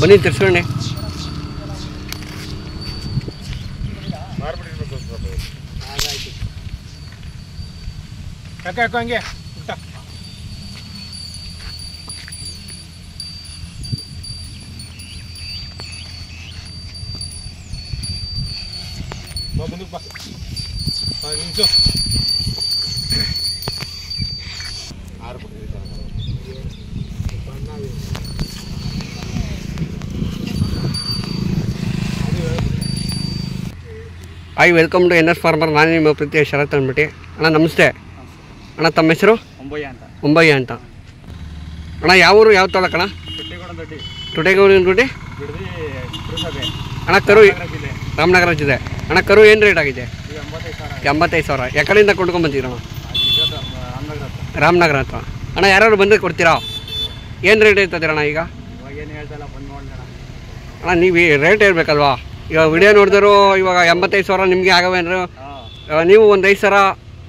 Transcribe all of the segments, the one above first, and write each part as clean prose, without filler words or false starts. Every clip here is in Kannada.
ಬನ್ನಿ ತಿರ್ಸ್ಕೊಂಡೆ. ಯಾಕೆ ಹಂಗೆ ಮುಂದಕ್ಕೆ ಬಾ ನಿಮಿಷ hi, welcome to NS farmer. ನಾನು ನಿಮ್ಮ ಪ್ರೀತಿಯ ಶರತ್ ಅಂದ್ಬಿಟ್ಟು. ಅಣ್ಣ ನಮಸ್ತೆ ಅಣ್ಣ. ತಮ್ಮ ಹೆಸರು? ಮುಂಬಯ್ಯ ಅಂತ. ಅಣ್ಣ ಯಾವ ಊರು, ಯಾವ ತಾಲೂಕು ಅಣ್ಣ? ತುಟೇಗೌಡನ ದೊಡ್ಡಿ. ಅಣ್ಣ ಕರು ರಾಮನಗರ ಜಿಲ್ಲೆ. ಅಣ್ಣ ಕರು ಏನು ರೇಟ್ ಆಗಿದೆ? 85,000. ಎಕಡೆಯಿಂದ ಕೊಂಡ್ಕೊಂಬಂತೀರಣ್ಣ? ರಾಮನಗರ ಹತ್ರ. ಅಣ್ಣ ಯಾರು ಬಂದರೆ ಕೊಡ್ತೀರಾ? ಏನು ರೇಟ್ ಇರ್ತದೆ ಈಗ? ಅಣ್ಣ ನೀವು ರೇಟ್ ಹೇಳ್ಬೇಕಲ್ವಾ? ಇವಾಗ ವಿಡಿಯೋ ನೋಡಿದ್ರು ಇವಾಗ 85,000 ನಿಮಗೆ ಆಗವೇನ್ರು? ನೀವು ಒಂದು 5,000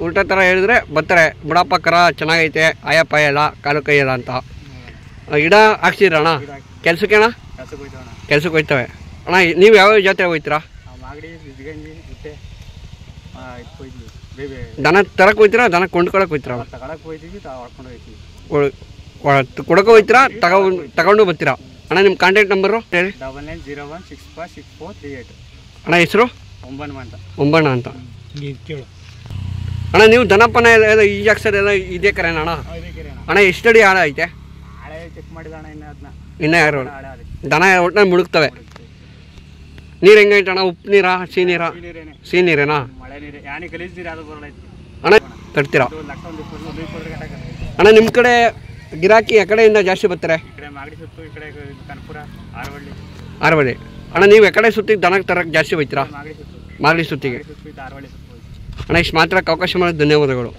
ಉಲ್ಟಾ ಥರ ಹೇಳಿದ್ರೆ ಬರ್ತಾರೆ. ಬುಡಪ್ಪ ಕರ ಚೆನ್ನಾಗೈತೆ, ಆಯಪ್ಪ ಎಲ್ಲ ಕಾಲು ಕೈ ಎಲ್ಲ ಅಂತ. ಗಿಡ ಹಾಕ್ಸಿದ್ರಣ್ಣ? ಕೆಲ್ಸಕ್ಕೆ ಅಣ್ಣ? ಕೆಲ್ಸಕ್ಕೆ ಹೋಯ್ತವೆ. ಅಣ್ಣ ನೀವು ಯಾವ ಜಾತ್ರೆ ಹೋಗ್ತೀರಾ? ದನ ತರಕ್ಕೆ ಹೋಗ್ತೀರಾ, ದನ ಕೊಂಡ್ಕೊಳಕ್ಕೆ ಹೋಗ್ತೀರಾ? ಕೊಡಕ್ಕೆ ಹೋಗ್ತೀರಾ, ತಗೊಂಡು ಬರ್ತೀರಾ? ಅಣ್ಣ ನಿಮ್ಮ ಕಾಂಟ್ಯಾಕ್ಟ್ ನಂಬರು ಹೇಳಿ. 9901656438. ಅಣ್ಣ ಹೆಸರು? ಒಂಬಣ್ಣ ಅಂತ. ಅಣ್ಣ ನೀವು ದನಪ್ಪನ ಎಲ್ಲ ಈ ಅಕ್ಷರ ಇದೇ ಕರೆನ ಅಣ್ಣ? ಅಣ್ಣ ಎಷ್ಟಡಿ ಆಳ ಐತೆ? ಇನ್ನೂ ಯಾರು ದನ ಒಟ್ಟಿನಲ್ಲಿ ಮುಳುಗ್ತವೆ. ನೀರು ಹೆಂಗೈತೆ ಅಣ್ಣ? ಉಪ್ಪು ನೀರಾ, ಸಿಹಿ ನೀರಾ? ಸಿಹಿ ನೀರೇನಾ? ಅಣ್ಣ ತಡ್ತೀರಾ? ಅಣ್ಣ ನಿಮ್ಮ ಕಡೆ ಗಿರಾಕಿ ಎಕಡೆಯಿಂದ ಜಾಸ್ತಿ ಬರ್ತಾರೆ? ಆರವಳ್ಳಿ. ಅಣ್ಣ ನೀವು ಎಕಡೆ ಸುತ್ತಿಗೆ ದನಕ್ಕೆ ತರಕ್ಕೆ ಜಾಸ್ತಿ ಹೋಗ್ತೀರಾ? ಮಾಗಡಿ ಸುತ್ತಿಗೆ. ಅಣ್ಣ ಇಷ್ಟು ಮಾತ್ರ ಅವಕಾಶ ಮಾಡೋದು ಧನ್ಯವಾದಗಳು.